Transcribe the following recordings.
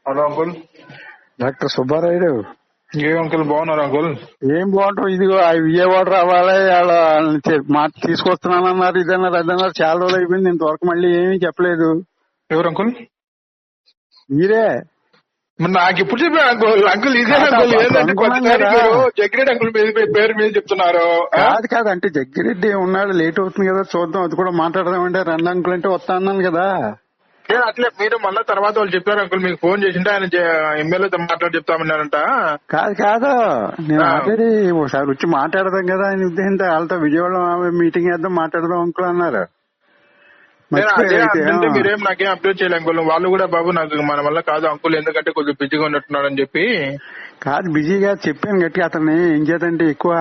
Hello uncle. Doctor Subbarayudu. ఏ uncle బాగున్నారు uncle? ఏం బాగుంటాం, ఇదిగో విజయవాడ రావాలి, మాట తీసుకొస్తున్నానన్నారు, ఇదన్నారు అదన్నారు, చాలా రోజులు అయిపోయింది, ఇంతవరకు మళ్ళీ ఏమీ చెప్పలేదు. ఎవరు అంకుల్? మీరే. మరి నాకు ఎప్పుడు చెప్పారు అంకుల్? అంకుల్ ఇదే అంకుల్. ఏంటంటే కొద్దిసారి మీరు జగ్గిరెడ్డి అంకుల్ పేరు మీద చెప్తున్నారు. కాదు అంటే జగ్గిరెడ్డి ఉన్నాడు, లేట్ అవుతుంది కదా, చూద్దాం, అది కూడా మాట్లాడదామంటే రండి అంకుల్ అంటే వస్తా అన్నాను కదా. అట్లే మీరు మళ్ళీ తర్వాత వాళ్ళు చెప్పారు అంకుల్, మీకు ఫోన్ చేసింటే ఆయన ఎమ్మెల్యేతో మాట్లాడి చెప్తామన్నారంట. కాదు నేను ఆల్రెడీ ఒకసారి వచ్చి మాట్లాడదాం కదా ఆయన ఉద్దేశంతో, వాళ్ళతో విజయవాడ మీటింగ్ వేద్దాం మాట్లాడదాం అంకుల్ అన్నారు. మీరేం నాకేం అప్డేట్ చేయలే అంకుల్. వాళ్ళు కూడా బాబు నాకు మన వల్ల కాదు అంకుల్, ఎందుకంటే కొంచెం బిజీగా ఉన్నట్టున్నాడు అని చెప్పి. కాదు బిజీగా చెప్పాను గట్టిగా, అతన్ని ఏం చేద్దంటే ఎక్కువ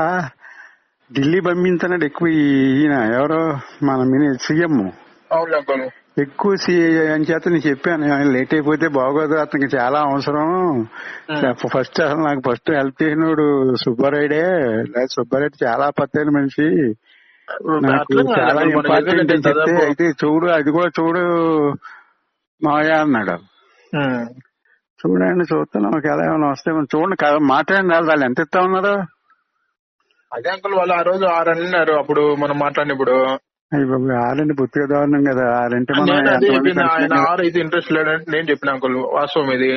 ఢిల్లీ పంపించాడు, ఎక్కువ ఈయన ఎవరో మన సీఎం అవును అంకుల్ ఎక్కువ అని చేత నేను చెప్పాను, లేట్ అయిపోతే బాగోదు, అతనికి చాలా అవసరం. ఫస్ట్ అసలు నాకు ఫస్ట్ హెల్ప్ చేసినోడు సుబ్బారాయుడే, సుబ్బారాయుడు చాలా పత్తైన మనిషి, నాకు చాలా ఇంపార్టెంట్ అని చెప్తే, అయితే చూడు అది కూడా చూడు మావయ్య అన్నాడు. చూడండి చూస్తున్నాం, ఒకవేళ ఏమైనా వస్తే చూడండి కదా, మాట్లాడండి. వాళ్ళు ఎంత ఇస్తా ఉన్నారు? అదే అంకుల్ వాళ్ళు ఆ రోజు 6 అన్నారు అప్పుడు మనం మాట్లాడినప్పుడు. అయ్యి బాబు 6 అంటే బొత్తిగా దారుణం కదా. 6 అంటే ఆయన 6 అయితే ఇంట్రెస్ట్ లేదంటే నేను చెప్పిన అంకుల్, వాస్తవం ఇది.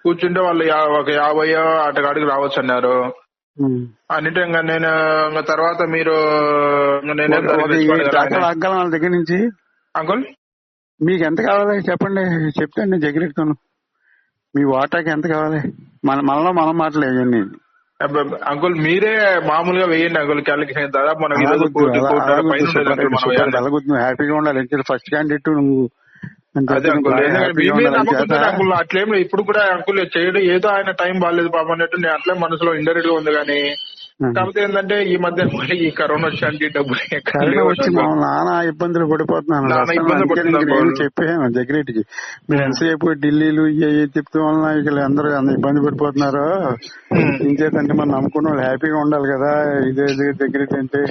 కూర్చుంటే వాళ్ళు ఒక 50 ఆటగాడికి రావచ్చు అన్నారు. అన్నిటి నేను తర్వాత మీరు వాళ్ళ దగ్గర నుంచి అంకుల్ మీకు ఎంత కావాలి చెప్పండి, చెప్తాను నేను జగ్గిరెడ్డితోను. మీ వాటాకి ఎంత కావాలి? మనలో మనం మాట్లాడేయండి అంకుల్. మీరే మామూలుగా వేయండి అంకుల్, క్యాలిక్యులేషన్ దాదాపు మనం హ్యాపీగా ఉండాలి. ఫస్ట్ క్యాండిడేట్ నువ్వు. అదే అంకుల్, అంకుల్ అట్లేం ఇప్పుడు కూడా అంకుల్ చేయడం ఏదో ఆయన టైం బాగాలేదు పాపం అన్నట్టు నేను అట్లే మనసులో ఇండైరెక్ట్ గా ఉంది. కానీ కాకపోతే ఏంటంటే ఈ మధ్య ఈ కరోనా వచ్చి డబ్బులు వచ్చి నానా ఇబ్బందులు పడిపోతున్నాను. చెప్పాను జగ్గిరెడ్డికి, మీరు ఎంతసేపు ఢిల్లీలు చెప్తే వలన ఇక్కడ అందరూ ఇబ్బంది పడిపోతున్నారు, ఇంకేంటంటే మనం నమ్ముకున్న వాళ్ళు హ్యాపీగా ఉండాలి కదా. ఇదే జగ్గిరెడ్డి అంటే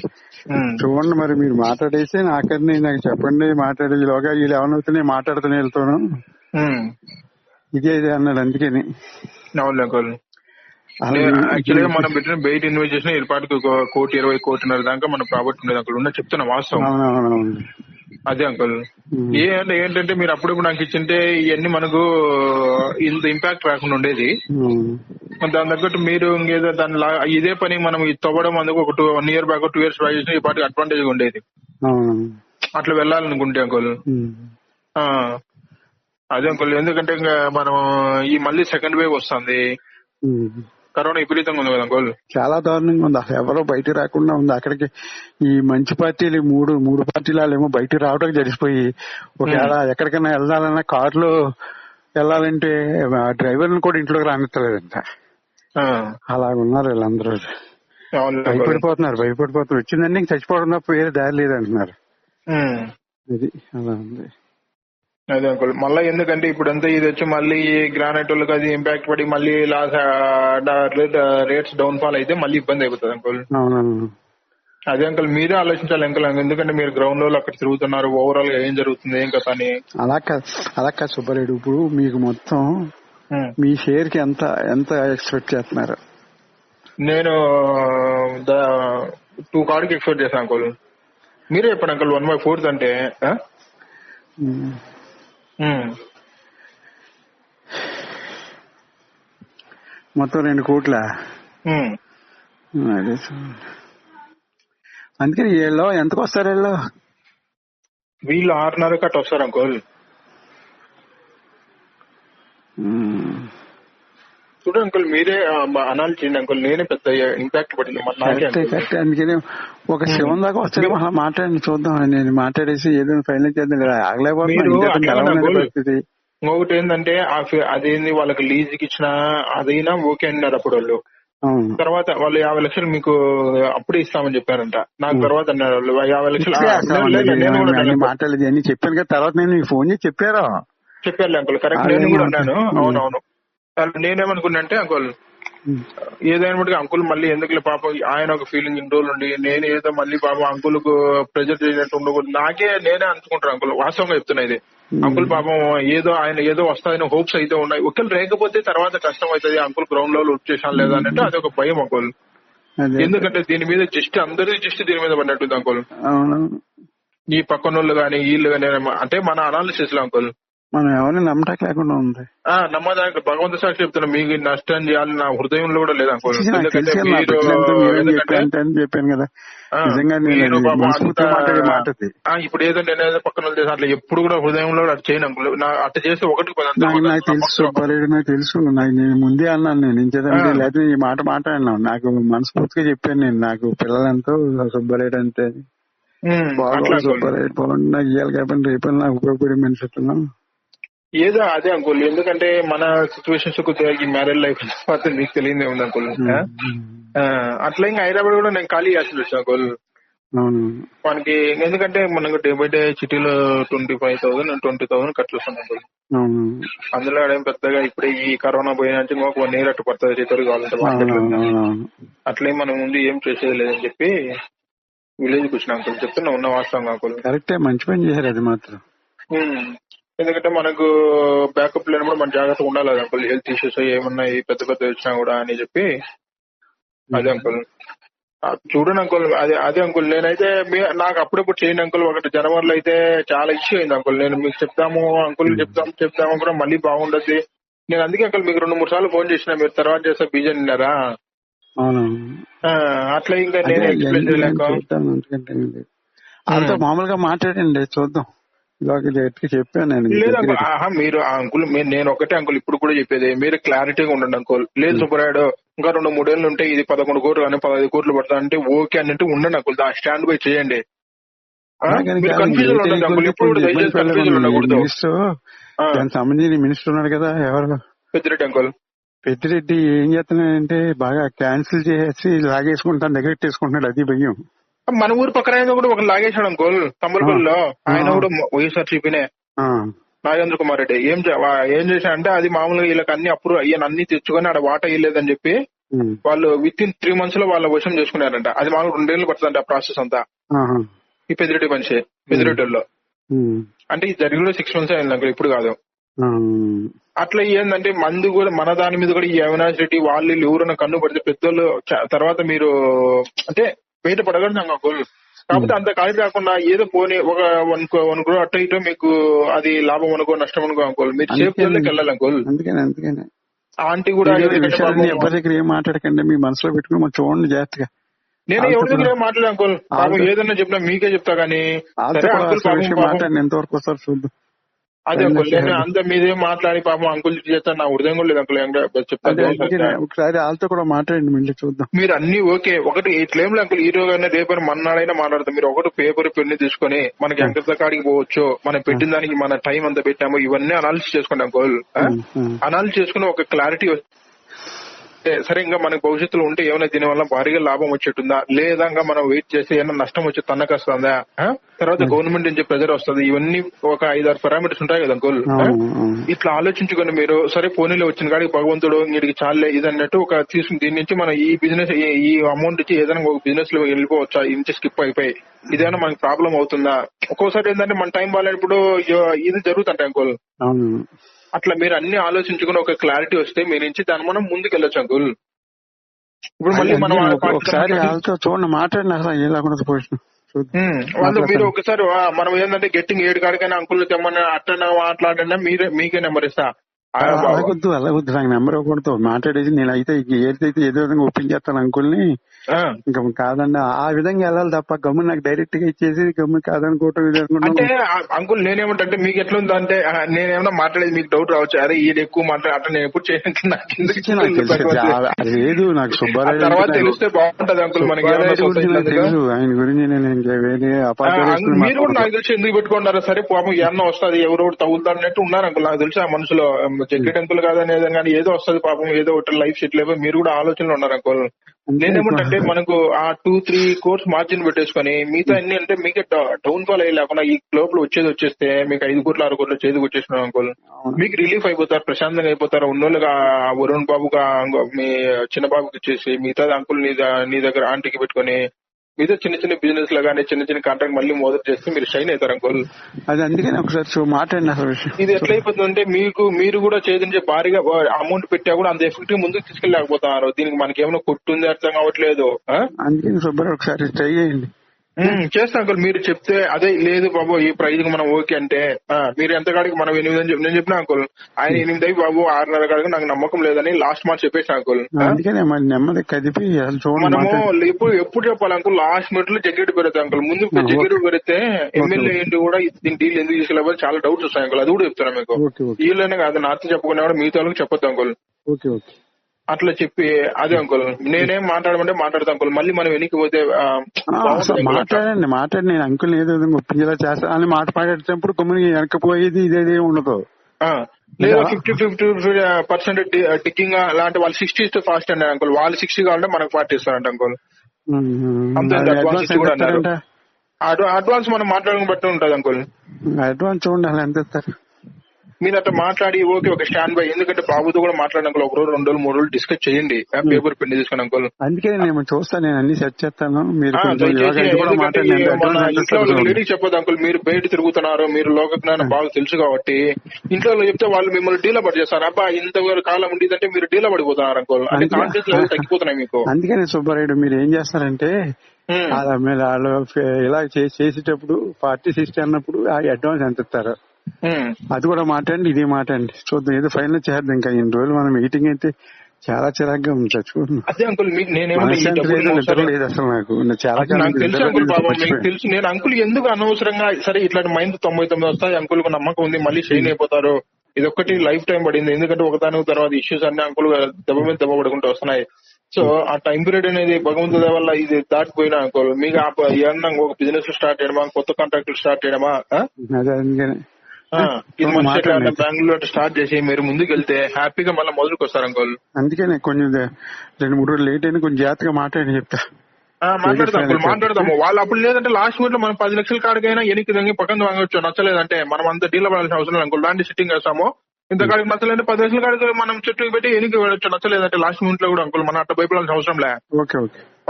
చూడండి మరి మీరు మాట్లాడేసి నాకని నాకు చెప్పండి, మాట్లాడేలోగా వీళ్ళు ఏమవుతున్నాయి మాట్లాడుతూనే వెళ్తాను, ఇదే అన్నాడు. అందుకని యాక్చువల్గా మనం పెట్టిన బయట ఇన్వెస్ట్ చేసిన ఏర్పాటుకు 1,20 కోటిన్నర దాకా మన ప్రాపర్టీ ఉండేది అంకుల్. ఉన్న చెప్తున్నా వాస్తవం అదే అంకుల్. ఏంటంటే మీరు అప్పుడప్పుడు నాకు ఇచ్చింటే ఇవన్నీ మనకు ఇంత ఇంపాక్ట్ రాకుండా ఉండేది. దాని తగ్గట్టు మీరు ఇంకేదో దాని ఇదే పని మనం తవ్వడం అందుకు ఒక 1 year బ్యాక్ 2 years బ్యాక్ చేసిన ఈ పాటికి అడ్వాంటేజ్ గా ఉండేది. అట్లా వెళ్ళాలనుకుంటే అంకుల్. అదే అంకుల్, ఎందుకంటే మనం ఈ మళ్ళీ సెకండ్ వేవ్ వస్తుంది, కరోనా విపరీతంగా ఉంది కదా అంకుల్. చాలా దారుణంగా ఉంది, అసలు ఎవరో బయట రాకుండా ఉంది. అక్కడికి ఈ మంచి పార్టీలు మూడు పార్టీలు ఏమో బయట రావడానికి జరిగిపోయి, ఒకవేళ ఎక్కడికైనా వెళ్ళాలన్నా కారులో వెళ్ళాలంటే డ్రైవర్ని కూడా ఇంట్లోకి రానిస్తలేదంట. అలాగున్నారు వీళ్ళందరూ, భయపడిపోతున్నారు. వచ్చిందండి ఇంక చచ్చిపోవడం తప్ప వేరే దారి లేదంటున్నారు. ఇది అలా ఉంది. అదే అంకుల్, మళ్ళీ ఎందుకంటే ఇప్పుడు అంతా ఇది వచ్చి మళ్ళీ గ్రానైట్ వాళ్ళకి అది ఇంపాక్ట్ పడి మళ్ళీ రేట్స్ డౌన్ ఫాల్ అయితే మళ్ళీ ఇబ్బంది అయిపోతుంది అంకుల్. అదే అంకుల్, మీరే ఆలోచించాలి అంకుల్, ఎందుకంటే మీరు గ్రౌండ్ లో అక్కడ తిరుగుతున్నారు, ఓవరాల్ గా ఏం జరుగుతుంది ఏం కదా అని. అలా సుబ్బారెడ్డి, ఇప్పుడు మీకు మొత్తం మీ షేర్ కి ఎంత ఎక్స్పెక్ట్ చేస్తున్నారు? నేను 2 కాడికి ఎక్స్పెక్ట్ చేశాను అంకుల్. మీరే చెప్పండి అంకుల్, 1/4 అంటే మొత్తం 2 కోట్ల. అదే అందుకని వీళ్ళు ఎంతకు వస్తారు? వీళ్ళు 6.5 కట్ట వస్తారు అంకుల్. చూడు అంకుల్, మీరే అనాలి చేయండి అంకుల్, నేనే పెద్ద ఇంపాక్ట్ పడింది. అందుకని ఒక శివం దాకా వస్తే మళ్ళీ మాట్లాడి చూద్దాం, నేను మాట్లాడేసి ఏదైనా ఫైనల్ చేద్దాం కదా. ఆగలేకపోతే ఇంకొకటి ఏంటంటే అదేంది వాళ్ళకి లీజుకి ఇచ్చిన అదైనా ఓకే అన్నారు అప్పుడు వాళ్ళు. తర్వాత వాళ్ళు 50 లక్షలు మీకు అప్పుడే ఇస్తామని చెప్పారంట. నాకు తర్వాత అన్నారు వాళ్ళు 50 లక్షలు మాట్లాడలేదు అని చెప్పాను కదా. తర్వాత నేను ఫోన్ చేసి చెప్పారు అంకుల్, కరెక్ట్, నేను కూడా అన్నాను. అవునవును, నేనేమనుకున్నా అంటే అంకుల్, ఏదైనా బట్టి అంకుల్ మళ్ళీ ఎందుకులే పాపం ఆయన ఒక ఫీలింగ్ ఇన్ని రోజులు ఉండి నేను ఏదో మళ్ళీ పాపం అంకుల్ కు ప్రెజర్ చేసినట్టు ఉండకూడదు, నేనే అనుకుంటాను అంకుల్, వాస్తవంగా చెప్తున్నా ఇది. అంకుల్ పాపం ఏదో వస్తాయని హోప్స్ అయితే ఉన్నాయి. ఒకవేళ లేకపోతే తర్వాత కష్టం అవుతుంది, అంకుల్ గ్రౌండ్ లెవెల్ వర్క్ చేసాను లేదా అంటే అది ఒక భయం అంకుల్. ఎందుకంటే దీని మీద అందరి దీని మీద పడినట్టుంది అంకుల్. ఈ పక్కన వాళ్ళు గానీ వీళ్ళు గానీ అంటే మన అనాలిసిస్ లో అంకుల్ మనం ఎవరిని నమ్మటం లేకుండా ఉంది. నమ్మదానికి భగవంతు సాక్షి చెప్తున్నా, మీకు నష్టం చేయాలి నా హృదయంలో కూడా లేదు అంకుల్. ఎందుకంటే చెప్పాను కదా, ఇప్పుడు ఏదో నేనేదో పక్కన అట్లా ఎప్పుడు కూడా హృదయంలో అటు చేయను అంకుల్. అట్లా చేస్తే ఒకటి నాకు తెలుసు నేను ముందే అన్నాను, నేను ఇంకేదంటే లేదా ఈ మాట మాట్లాడినాను. నాకు మనస్ఫూర్తిగా చెప్పాను, నేను నాకు పిల్లలంతో సుబ్బారెడ్డి అంటే సుబ్బారెడ్డి బాగుంది, నాకు ఇవ్వాలి కాబట్టి రేపు నాకు ఉపయోగపడే మనిషి ఏదో అదే అంకుల్. ఎందుకంటే మన సిచ్యువేషన్స్ ఈ మ్యారేజ్ లైఫ్ మీకు తెలియదే ఉంది అంకుల్. అట్లా ఇంకా హైదరాబాద్ కూడా నేను ఖాళీ చేయాల్సి వచ్చాను అంకుల్ మనకి. ఎందుకంటే మనకు డే బై డే సిటీలో 25,000 20,000 ఖర్చు వస్తుంది అంకుల్. అందులో పెద్దగా ఇప్పుడే ఈ కరోనా పోయిన ఒక 1 year అట్టు పడుతుంది రికవరీ కావాలంటే మార్కెట్. అట్లే మనం ముందు ఏం చేసేది లేదని చెప్పి విలేజ్ కి వచ్చిన అంకుల్. చెప్తున్నా ఉన్న వాస్తవం అంకుల్. కరెక్టే, మంచి పని చేశారు అది మాత్రం. ఎందుకంటే మనకు బ్యాకప్ లేనప్పుడు మన జాగ్రత్తగా ఉండాలి అంకుల్. హెల్త్ ఇష్యూస్ ఏమున్నాయి పెద్ద వచ్చినా కూడా అని చెప్పి. అదే అంకుల్ చూడండి అంకుల్. అదే అంకుల్ నేనైతే నాకు అప్పుడప్పుడు చేయండి అంకుల్. 1 జనవరిలో అయితే చాలా ఇష్యూ అయింది అంకుల్. నేను మీకు చెప్తాము అంకుల్ చెప్తాము కూడా మళ్ళీ బాగుండదు. నేను అందుకే అంకుల్ మీకు 2-3 సార్లు ఫోన్ చేసిన, మీరు తర్వాత చేస్తే బిజీ అన్నారా. అట్లా ఇంకా నేను ఎక్స్ప్లెయిన్ చేయలేక మామూలుగా మాట్లాడండి చూద్దాం. చెప్పాను నేను. లేదు మీరు అంకుల్ నేను ఒకటే అంకుల్ ఇప్పుడు కూడా చెప్పేది, మీరు క్లారిటీగా ఉండండి అంకుల్. లేదు సుబ్బరాయుడు ఇంకా 2-3 ఏళ్ళు ఉంటే ఇది 11 కోట్లు కానీ 15 కోట్లు పడతా అంటే ఓకే అన్నట్టు ఉండండి అంకుల్. స్టాండ్ బై చేయండి. కన్ఫ్యూజన్ ఉండదు అంకుల్. ఇప్పుడు దయచేసి కన్ఫ్యూజన్ ఉండకూడదు. దానికి సంబంధించిన మినిస్టర్ ఉన్నాడు కదా, ఎవరు, పెద్దిరెడ్డి అంకుల్. పెద్దిరెడ్డి ఏం చేస్తున్నాడంటే బాగా క్యాన్సిల్ చేసి లాగేసుకుంటాను, నెగెక్ట్ అది భయం. మన ఊరు పక్కన కూడా ఒక లాగేశాడు అంకుల్ తమ్మలపల్లిలో. ఆయన కూడా వైఎస్ఆర్సీపీనే, నాగేంద్ర కుమార్ రెడ్డి. ఏం చేశాడంటే అది మామూలుగా వీళ్ళకి అన్ని అప్రూవ్ అన్ని తెచ్చుకొని ఆడ వాటా ఇయ్యలేదని చెప్పి వాళ్ళు విత్ ఇన్ 3 months లో వాళ్ళ వశం చేసుకున్నారంట. అది మామూలు 2 ఏళ్ళు పడుతుందంట ఆ ప్రాసెస్ అంతా. ఈ పెద్దిరెడ్డి మనిషి పెద్దిరెడ్డిలో అంటే ఇది జరిగి కూడా 6 months అయింది అంకుల్, ఇప్పుడు కాదు. అట్లా ఏంటంటే మందు కూడా మన దాని మీద కూడా ఈ అవినాష్ రెడ్డి వాళ్ళు ఎవరైనా కన్ను పడితే పెద్దోళ్ళు తర్వాత మీరు అంటే బయట పడగలుగుతాం అంకుల్. కాకపోతే అంత ఖాళీ కాకుండా ఏదో పోనీ ఒక 1 crore అట్ట ఇటో మీకు అది లాభం అనుకో నష్టం అనుకో అంకుల్. మీరు సేఫ్ జోన్లోకి వెళ్ళాలి అంకుల్. అందుకనే ఆంటీ కూడా ఎవరి దగ్గర ఏం మాట్లాడకండి, మీ మనసులో పెట్టుకుని మనం చూడండి జాగ్రత్తగా. నేను ఎవరి దగ్గర ఏం మాట్లాడే అంకుల్, ఏదన్నా చెప్పినా మీకే చెప్తా గానీ మాట్లాడి ఎంతవరకు వస్తారు చూద్దాం. అదే అంకుల్ నేను అంత మీదేం మాట్లాడి పాపం అంకుల్ చేస్తాను, నా హృదయం కూడా లేదు అంకుల్. చెప్తాను ఒకసారి వాళ్ళతో కూడా మాట్లాడండి, మళ్ళీ చూద్దాం. మీరు అన్ని ఓకే. ఒకటి ఇట్లేం అంకుల్, ఈ రోజు రేపు మన్నాడైనా మాట్లాడతాం. మీరు ఒకటి పేపర్ పెన్ను తీసుకొని మనకి ఎంత కాడికి పోవచ్చు, మనం పెట్టిన దానికి మన టైం అంతా పెట్టాము, ఇవన్నీ అనాలిసిస్ చేసుకోండి అంకుల్. అనాలిసిస్ చేసుకుని ఒక క్లారిటీ సరే ఇంకా మనకు భవిష్యత్తులో ఉంటే ఏమైనా దీని వల్ల భారీగా లాభం వచ్చేటుందా లేదా మనం వెయిట్ చేసి ఏమైనా నష్టం వచ్చి తన్నకొస్తుందా, తర్వాత గవర్నమెంట్ నుంచి ప్రెజర్ వస్తుంది, ఇవన్నీ ఒక 5-6 పారామీటర్స్ ఉంటాయి కదా అంకుల్. ఇట్లా ఆలోచించుకొని మీరు సరే పోనీలో వచ్చిన కాడికి భగవంతుడు వీడికి చాలే ఇది అన్నట్టు ఒక తీసుకుని దీని నుంచి మనం ఈ బిజినెస్ ఈ అమౌంట్ ఇచ్చి ఏదైనా ఒక బిజినెస్ లో వెళ్ళిపోవచ్చా, ఇంటి స్కిప్ అయిపోయి ఇదేమైనా మనకి ప్రాబ్లం అవుతుందా. ఒక్కోసారి ఏంటంటే మన టైం బాగాలేనప్పుడు ఇది జరుగుతుంటాయి అంకుల్. అట్లా మీరు అన్ని ఆలోచించుకుని ఒక క్లారిటీ వస్తే మీ నుంచి దాన్ని మనం ముందుకు వెళ్ళొచ్చు అంకుల్. ఇప్పుడు మళ్ళీ మనం చూడండి మాట్లాడిన వాళ్ళు మీరు ఒకసారి మనం ఏంటంటే గెట్టింగ్ 7 కాడికైనా అంకుల్ తెమ్మని అట్లా మాట్లాడినా మీకే నెంబర్ ఇస్తా. అలాగొద్దు నాకు నెంబర్ ఇవ్వకూడదు, మాట్లాడేది నేను అయితే ఏదైతే ఏదో విధంగా ఒప్పించేస్తాను అంకుల్ని. ఇంకా కాదండి ఆ విధంగా వెళ్ళాలి తప్ప గమ్మున నాకు డైరెక్ట్ గా ఇచ్చేసి గమ్మున కాదనుకోవటం ఇది అంటే అంకుల్ నేనేమంటే మీకు ఎట్లా ఉందా అంటే నేనేమన్నా మాట్లాడేది మీకు డౌట్ రావచ్చు, అరే ఈడు ఎక్కువ మాట్లాడే అట్లా నేను ఎప్పుడు లేదు. నాకు సుబ్బారావు తర్వాత తెలిస్తే బాగుంటది అంకుల్ మనకి తెలుసు, ఆయన గురించి నేను మీరు కూడా నాకు తెలిసి ఎందుకు పెట్టుకున్నారా. సరే పాపం ఏమన్నా వస్తుంది ఎవరో తగులుతారు అన్నట్టు ఉన్నారు అంకుల్. నాకు తెలిసి ఆ మనుషులో జగ్గిట్ అంకుల్ కాదనేది కానీ ఏదో వస్తుంది పాపం, ఏదో ఒకటి లైఫ్ సెటిల్ అయిపోయి మీరు కూడా ఆలోచనలు ఉన్నారు అంకుల్. నేనేమంటే మనకు ఆ 2-3 crores మార్జిన్ పెట్టేసుకొని మిగతా అన్ని అంటే మీకు డౌన్ ఫాల్ అయ్యేలేకుండా ఈ లోపల వచ్చేస్తే మీకు 5 కోట్లు 6 కోట్లు చేతికి వచ్చేసినాం అనుకోవాలి, మీకు రిలీఫ్ అయిపోతారు, ప్రశాంతంగా అయిపోతారు. ఉన్నోళ్ళుగా వరుణ్ బాబుగా మీ చిన్న బాబుకి ఇచ్చేసి మిగతా అంకుల్ నీ దగ్గర ఆంటీకి పెట్టుకొని మీతో చిన్న చిన్న బిజినెస్ లో కానీ చిన్న చిన్న కాంట్రాక్ట్ మళ్ళీ మొదలు చేస్తే మీరు షైన్ అవుతారు అంకుల్. అది అందుకని ఒకసారి మాట్లాడిన విషయం. ఇది ఎట్లయిపోతుందంటే మీరు కూడా చేతించే భారీగా అమౌంట్ పెట్టా కూడా అంత ఎఫెక్టివ్ ముందుకు తీసుకెళ్ళలేకపోతున్నారు. దీనికి మనకి ఏమైనా కొట్టుంది అర్థం కావట్లేదు. అందుకని సుబ్బారావు ఒకసారి ట్రై చేయండి. చేస్తా అంకుల్. మీరు చెప్తే అదే లేదు బాబు ఈ ప్రైజ్ కి మనం ఓకే అంటే మీరు ఎంత కాడికి మనం 8 అని నేను చెప్పిన అంకుల్. ఆయన 8 బాబు 6.5 కాడికి నాకు నమ్మకం లేదని లాస్ట్ మాట చెప్పేసి అంకుల్. అందుకనే నెమ్మది కదిపి మనము ఎప్పుడు చెప్పాలి అంకుల్, లాస్ట్ మినిట్ లో జగ్గిరెడ్డి పెడతాం అంకుల్. ముందు జగ్గిరెడ్డి పెడితే ఎమ్మెల్యే ఏంటి కూడా దీని డీల్ ఎందుకు తీసుకెళ్ళాలి చాలా డౌట్స్ వస్తాయి అంకుల్. అది కూడా చెప్తాను మీకు. వీళ్ళనే కాదు నాతో చెప్పకుండా కూడా మీతో చెప్పొద్దు అంకుల్. అట్లా చెప్పి అదే అంకుల్ నేనేం మాట్లాడమంటే మాట్లాడతా అంకుల్. మళ్ళీ మనం వెనక్కి పోతే మాట్లాడి నేను అంకుల్ ఏదో ఒప్పించేలా చేస్తా అని మాట్లాడేటప్పుడు కొమ్మిని వెనకపోయేది ఇదేదే ఉండదు. లేదా 50% టిక్కింగ్ అలాంటి వాళ్ళు 60 ఫాస్ట్ అండి అంకుల్. వాళ్ళు 60 కావాలంటే మనకు 40 ఇస్తారంట అంకుల్. అంతే అడ్వాన్స్ మనం మాట్లాడడం బట్టి ఉంటది అంకుల్. అడ్వాన్స్ చూడండి ఎంత ఇస్తారు. మీరు అట్లా మాట్లాడి ఓకే ఒక స్టాండ్ బై. ఎందుకంటే బాబుతో కూడా మాట్లాడిన అంకుల్ 1 రోజు 2 రోజులు 3 రోజులు డిస్కస్ చేయండి. పేపర్ పెన్ తీసుకుని అంకుల్. అందుకే నేను చూస్తాను, నేను అన్ని సెట్ చేస్తాను. లేడీకి చెప్పదు అంకుల్. మీరు బయట తిరుగుతున్నారు, మీరు లోక జ్ఞానం బాగా తెలుసు కాబట్టి ఇంట్లో చెప్తే వాళ్ళు మిమ్మల్ని డీలా పడి చేస్తారు. అబ్బా ఇంత కాలం ఉండేదంటే మీరు డీలా పడిపోతున్నారు అంకుల్. అంటే కాన్ఫిడెన్స్ లెవెల్ తగ్గిపోతున్నాయి మీకు. అందుకని సుబ్బారెడ్డి మీరు ఏం చేస్తారంటే వాళ్ళు ఇలా చేసేటప్పుడు 40-60 అన్నప్పుడు అడ్వాన్స్ ఎంత ఇస్తారు అది కూడా మాట్లాడండి, ఇది మాట్లాడండి. చూద్దాం ఏదో ఫైనల్ చేద్దాం. ఇంకా ఇన్ని రోజులు మనం మీటింగ్ అయితే చాలా చిరాగ్గా ఉంది. చూడండి అదే అంకుల్ లేదు అసలు నాకు చాలా తెలుసు. నేను అంకుల్ ఎందుకు అనవసరంగా సరే ఇట్లాంటి మైండ్ 99 వస్తాయి అంకుల్ నమ్మకం ఉంది మళ్ళీ షైన్ అయిపోతారు. ఇది ఒక్కటి లైఫ్ టైం పడింది. ఎందుకంటే ఒకదాని తర్వాత ఇష్యూస్ అన్ని అంకుల్ దెబ్బ మీద దెబ్బ పడుకుంటూ వస్తున్నాయి. సో ఆ టైం పీరియడ్ అనేది భగవంతుడి వల్ల ఇది దాటిపోయినా అనుకోవాలి. మీకు ఏమన్నా ఒక బిజినెస్ స్టార్ట్ చేయడమా, కొత్త కాంట్రాక్ట్ స్టార్ట్ చేయడమా, ఇది మంచి బెంగళూరు స్టార్ట్ చేసి మీరు ముందుకు వెళ్తే హ్యాపీగా మళ్ళీ మొదలుకు వస్తారు అంకుల్. అందుకనే కొంచెం 2-3 రోజులు లేట్ అయినా కొంచెం జాగ్రత్తగా మాట్లాడి చెప్తా. మాట్లాడదాము వాళ్ళు అప్పుడు. లేదంటే లాస్ట్ మినిట్ లో మనం 10 లక్షల కాడికైనా ఎనికి దంగి పక్కన వాంగొచ్చు. నచ్చలేదంటే మనం అంత డీల్ పడాల్సిన అవసరం లేదు అంకుల్. దాన్ని సిట్టింగ్ వేస్తాము. ఇంత కాడికి నచ్చలేదంటే 10 లక్షల కాడికి మనం చెట్టు పెట్టి ఎనికి వెళ్ళొచ్చు. నచ్చలేదంటే లాస్ట్ మినిట్ లో కూడా అంకుల్ మనం అట్లా భయపడాల్సిన అవసరం లే.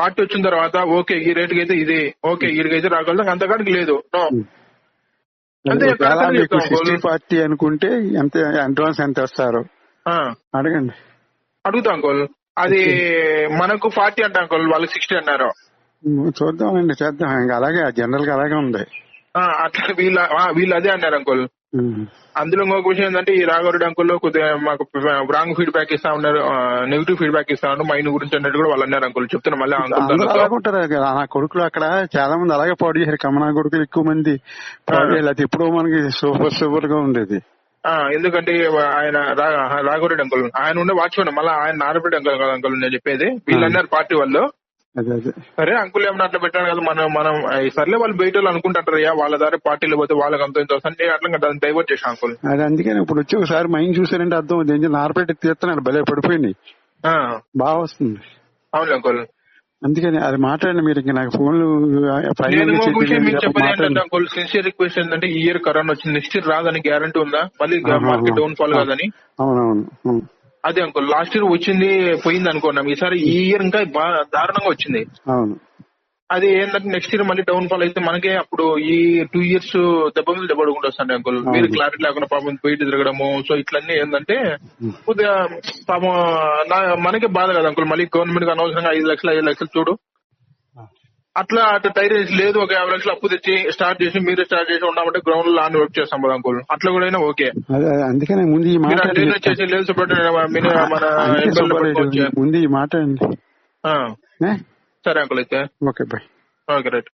పార్టీ వచ్చిన తర్వాత ఓకే ఈ రేటుకి అయితే ఇది ఓకే వీడికైతే రాగలుగుతాం, అంత కాడికి లేదు. పార్టీ అనుకుంటే ఎంత అడ్వాన్స్ ఎంత వస్తారు అడగండి. అడుగుతా అంకుల్. అది మనకు 40 అంట అంకుల్, వాళ్ళకి 60 అన్నారు. చూద్దామండి, చేద్దాం. ఇంకా అలాగే జనరల్ గా అలాగే ఉంది. అట్లా వీళ్ళు అదే అన్నారు అంకుల్. అందులో ఇంకొక విషయం ఏంటంటే ఈ రాఘవరెడ్డి అంకుల్ కొద్దిగా మాకు రాంగ్ ఫీడ్బ్యాక్ ఇస్తా ఉన్నారు, నెగిటివ్ ఫీడ్బ్యాక్ ఇస్తా ఉన్నారు మైండ్ గురించి అన్నట్టు కూడా వాళ్ళు అన్నారు అంకుల్. చెప్తున్నా మళ్ళీ నా కొడుకులు అక్కడ చాలా మంది అలాగే పాడు చేశారు. కమనా కొడుకులు ఎక్కువ మంది పాడు చేయాలి. అది ఎప్పుడో మనకి సూపర్ గా ఉండేది. ఎందుకంటే ఆయన రాఘవరెడ్డి అంకుల్ ఆయన ఉండే వాచ్మెన్, మళ్ళీ ఆయన నారపరెడ్డి అంకుల్ కదా అంకుల్ నేను చెప్పేది. వీళ్ళు అన్నారు పార్టీ వాళ్ళు. సరే అంకుల్ ఏమన్నా అట్లా పెట్టాను కదా మనం సర్లే వాళ్ళు బయట అనుకుంటారు వాళ్ళ దారి పార్టీలో పోతే వాళ్ళకి అంత ఇంత వస్తుంది అట్లా దాన్ని డైవర్ట్ చేశాను అంకుల్. అది అందుకని ఇప్పుడు వచ్చి ఒకసారి మైండ్ చూసారంటే అర్థం నారపేట తీస్తున్నాడు భలే పడిపోయింది, బాగా వస్తుంది. అవును అంకుల్. అందుకని అది మాట్లాడండి మీరు. ఇంకా నాకు ఫోన్లు అంకుల్ సిన్సియర్ రిక్వెస్ట్ ఏంటంటే ఈ ఇయర్ కరోనా వచ్చింది, నెక్స్ట్ ఇయర్ రాదని గ్యారంటీ ఉందా? మళ్ళీ మార్కెట్ డౌన్ ఫాల్ కాదని. అవునవును అదే అంకుల్ లాస్ట్ ఇయర్ వచ్చింది పోయింది అనుకున్నాం, ఈసారి ఈ ఇయర్ ఇంకా బాగా దారుణంగా వచ్చింది. అవును అది ఏంటంటే నెక్స్ట్ ఇయర్ మళ్ళీ డౌన్ ఫాల్ అయితే మనకే అప్పుడు ఈ 2 years దెబ్బ మీద దెబ్బ పడుకుంటూ వస్తాండి అంకుల్. మీరు క్లారిటీ లేకుండా పాపం బయట తిరగడము. సో ఇట్లన్నీ ఏంటంటే కొద్దిగా పాపం మనకే బాధ కదా అంకుల్. మళ్ళీ గవర్నమెంట్ అనవసరంగా 5 లక్షలు చూడు అట్లా టైర్ లేదు. ఒక 50 లక్షలు అప్పు తెచ్చి స్టార్ట్ చేసి మీరే స్టార్ట్ చేసి ఉన్నామంటే గ్రౌండ్ లో ల్యాండ్ వర్క్ చేస్తాం కదా అంకుల్. అట్లా కూడా అయినా ఓకే. అందుకనే ముందు చేసి లేదు ముందు మాట్లాడండి. సరే అంకుల్ అయితే ఓకే బాయ్. Okay right.